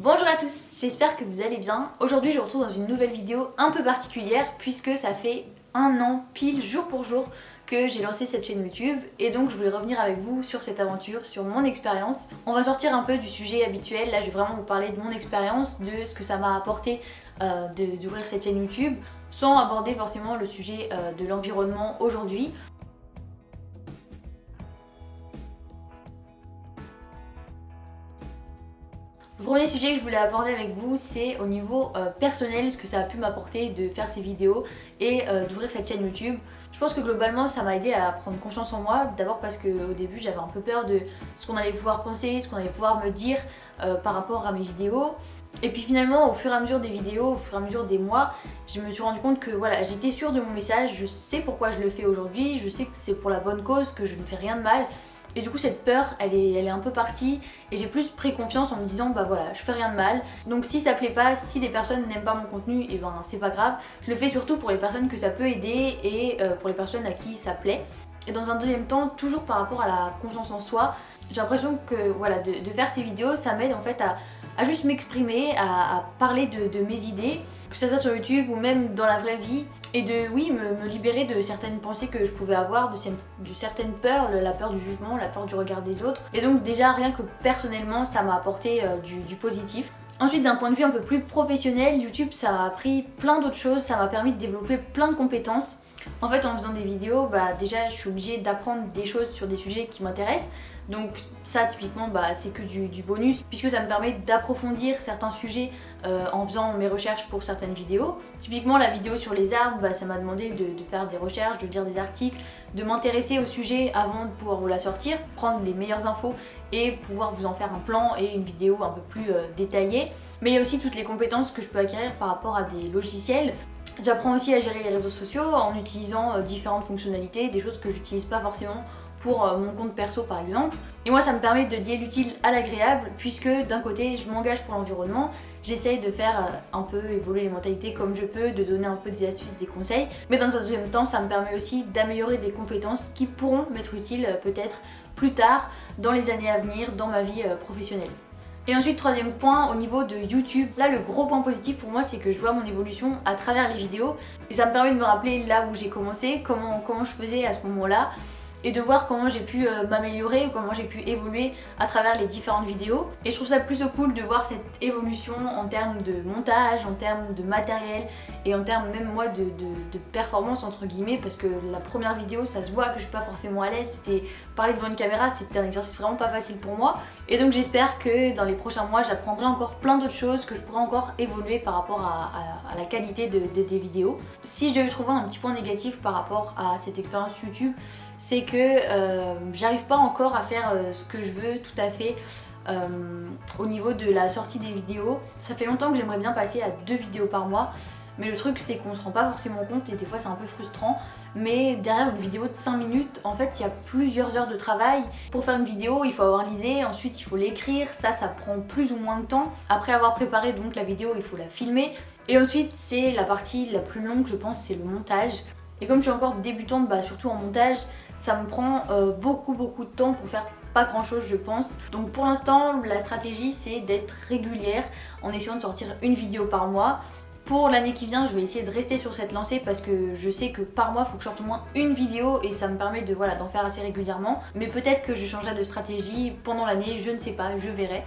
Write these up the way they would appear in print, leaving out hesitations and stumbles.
Bonjour à tous, j'espère que vous allez bien. Aujourd'hui je vous retrouve dans une nouvelle vidéo un peu particulière puisque ça fait un an pile jour pour jour que j'ai lancé cette chaîne YouTube et donc je voulais revenir avec vous sur cette aventure, sur mon expérience. On va sortir un peu du sujet habituel, là je vais vraiment vous parler de mon expérience, de ce que ça m'a apporté d'ouvrir cette chaîne YouTube sans aborder forcément le sujet de l'environnement aujourd'hui. Le premier sujet que je voulais aborder avec vous, c'est au niveau personnel, ce que ça a pu m'apporter de faire ces vidéos et d'ouvrir cette chaîne YouTube. Je pense que globalement ça m'a aidé à prendre confiance en moi, d'abord parce qu'au début j'avais un peu peur de ce qu'on allait pouvoir penser, ce qu'on allait pouvoir me dire par rapport à mes vidéos. Et puis finalement au fur et à mesure des vidéos, au fur et à mesure des mois, je me suis rendu compte que voilà, j'étais sûre de mon message, je sais pourquoi je le fais aujourd'hui, je sais que c'est pour la bonne cause, que je ne fais rien de mal. Et du coup cette peur elle est un peu partie et j'ai plus pris confiance en me disant bah voilà, je fais rien de mal. Donc si ça plaît pas, si des personnes n'aiment pas mon contenu, et ben c'est pas grave. Je le fais surtout pour les personnes que ça peut aider et pour les personnes à qui ça plaît. Et dans un deuxième temps, toujours par rapport à la confiance en soi, j'ai l'impression que voilà, de faire ces vidéos ça m'aide en fait à juste m'exprimer, à parler de mes idées, que ce soit sur YouTube ou même dans la vraie vie. Et de, oui, me libérer de certaines pensées que je pouvais avoir, de certaines peurs, la peur du jugement, la peur du regard des autres. Et donc déjà, rien que personnellement, ça m'a apporté du positif. Ensuite, d'un point de vue un peu plus professionnel, YouTube, ça m'a appris plein d'autres choses, ça m'a permis de développer plein de compétences. En fait, en faisant des vidéos, bah, déjà, je suis obligée d'apprendre des choses sur des sujets qui m'intéressent. Donc ça, typiquement, bah, c'est que du bonus, puisque ça me permet d'approfondir certains sujets en faisant mes recherches pour certaines vidéos. Typiquement, la vidéo sur les arbres, bah, ça m'a demandé de faire des recherches, de lire des articles, de m'intéresser au sujet avant de pouvoir vous la sortir, prendre les meilleures infos et pouvoir vous en faire un plan et une vidéo un peu plus détaillée. Mais il y a aussi toutes les compétences que je peux acquérir par rapport à des logiciels. J'apprends aussi à gérer les réseaux sociaux en utilisant différentes fonctionnalités, des choses que j'utilise pas forcément pour mon compte perso par exemple. Et moi ça me permet de lier l'utile à l'agréable puisque d'un côté je m'engage pour l'environnement, j'essaye de faire un peu évoluer les mentalités comme je peux, de donner un peu des astuces, des conseils, mais dans un deuxième temps ça me permet aussi d'améliorer des compétences qui pourront m'être utiles peut-être plus tard dans les années à venir dans ma vie professionnelle. Et ensuite, troisième point, au niveau de YouTube, là le gros point positif pour moi c'est que je vois mon évolution à travers les vidéos et ça me permet de me rappeler là où j'ai commencé, comment je faisais à ce moment-là et de voir comment j'ai pu m'améliorer ou comment j'ai pu évoluer à travers les différentes vidéos. Et je trouve ça plutôt cool de voir cette évolution en termes de montage, en termes de matériel et en termes même moi de performance entre guillemets, parce que la première vidéo ça se voit que je suis pas forcément à l'aise, c'était parler devant une caméra, c'était un exercice vraiment pas facile pour moi. Et donc j'espère que dans les prochains mois j'apprendrai encore plein d'autres choses, que je pourrai encore évoluer par rapport à la qualité des vidéos. Si je devais trouver un petit point négatif par rapport à cette expérience YouTube, c'est que j'arrive pas encore à faire ce que je veux tout à fait au niveau de la sortie des vidéos. Ça fait longtemps que j'aimerais bien passer à 2 vidéos par mois, mais le truc c'est qu'on se rend pas forcément compte et des fois c'est un peu frustrant. Mais derrière une vidéo de 5 minutes, en fait il y a plusieurs heures de travail. Pour faire une vidéo il faut avoir l'idée, ensuite il faut l'écrire, ça prend plus ou moins de temps. Après avoir préparé donc la vidéo il faut la filmer. Et ensuite c'est la partie la plus longue je pense, c'est le montage. Et comme je suis encore débutante, bah, surtout en montage, ça me prend beaucoup de temps pour faire pas grand chose je pense. Donc pour l'instant la stratégie c'est d'être régulière en essayant de sortir une vidéo par mois. Pour l'année qui vient je vais essayer de rester sur cette lancée parce que je sais que par mois il faut que je sorte au moins une vidéo et ça me permet de voilà, d'en faire assez régulièrement. Mais peut-être que je changerai de stratégie pendant l'année, je ne sais pas, je verrai.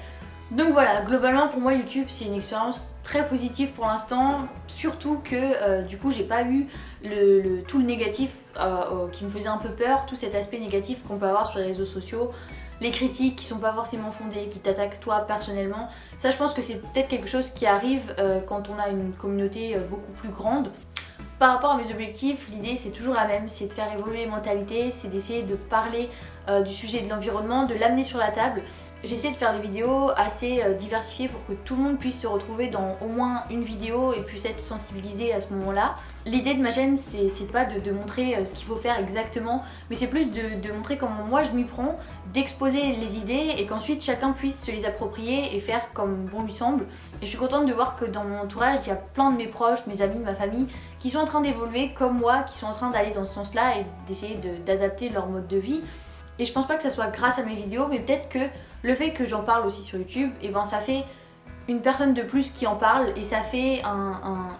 Donc voilà, globalement pour moi YouTube c'est une expérience très positive pour l'instant, surtout que du coup j'ai pas eu tout le négatif qui me faisait un peu peur, tout cet aspect négatif qu'on peut avoir sur les réseaux sociaux, les critiques qui sont pas forcément fondées, qui t'attaquent toi personnellement. Ça je pense que c'est peut-être quelque chose qui arrive quand on a une communauté beaucoup plus grande. Par rapport à mes objectifs, l'idée c'est toujours la même, c'est de faire évoluer les mentalités, c'est d'essayer de parler du sujet de l'environnement, de l'amener sur la table. J'essaie de faire des vidéos assez diversifiées pour que tout le monde puisse se retrouver dans au moins une vidéo et puisse être sensibilisé à ce moment-là. L'idée de ma chaîne c'est pas de montrer ce qu'il faut faire exactement, mais c'est plus de montrer comment moi je m'y prends, d'exposer les idées et qu'ensuite chacun puisse se les approprier et faire comme bon lui semble. Et je suis contente de voir que dans mon entourage il y a plein de mes proches, mes amis, ma famille qui sont en train d'évoluer comme moi, qui sont en train d'aller dans ce sens-là et d'essayer d'adapter leur mode de vie. Et je pense pas que ça soit grâce à mes vidéos, mais peut-être que le fait que j'en parle aussi sur YouTube, et ben ça fait une personne de plus qui en parle et ça fait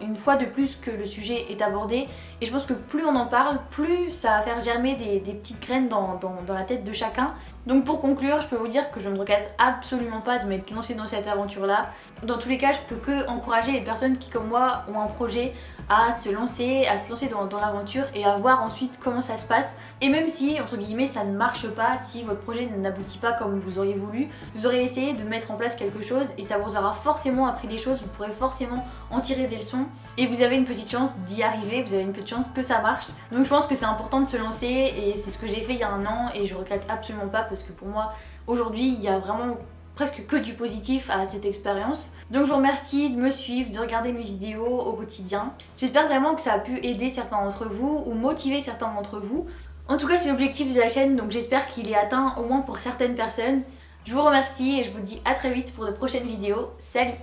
une fois de plus que le sujet est abordé. Et je pense que plus on en parle, plus ça va faire germer des petites graines dans la tête de chacun. Donc pour conclure, je peux vous dire que je ne regrette absolument pas de m'être lancée dans cette aventure-là. Dans tous les cas, je peux que encourager les personnes qui comme moi ont un projet à se lancer dans l'aventure et à voir ensuite comment ça se passe. Et même si, entre guillemets, ça ne marche pas, si votre projet n'aboutit pas comme vous auriez voulu, vous aurez essayé de mettre en place quelque chose et ça vous aura forcément appris des choses, vous pourrez forcément en tirer des leçons et vous avez une petite chance d'y arriver, vous avez une petite chance que ça marche. Donc je pense que c'est important de se lancer et c'est ce que j'ai fait il y a un an et je regrette absolument pas parce que pour moi, aujourd'hui, il y a vraiment presque que du positif à cette expérience. Donc je vous remercie de me suivre, de regarder mes vidéos au quotidien. J'espère vraiment que ça a pu aider certains d'entre vous ou motiver certains d'entre vous. En tout cas c'est l'objectif de la chaîne, donc j'espère qu'il est atteint au moins pour certaines personnes. Je vous remercie et je vous dis à très vite pour de prochaines vidéos. Salut!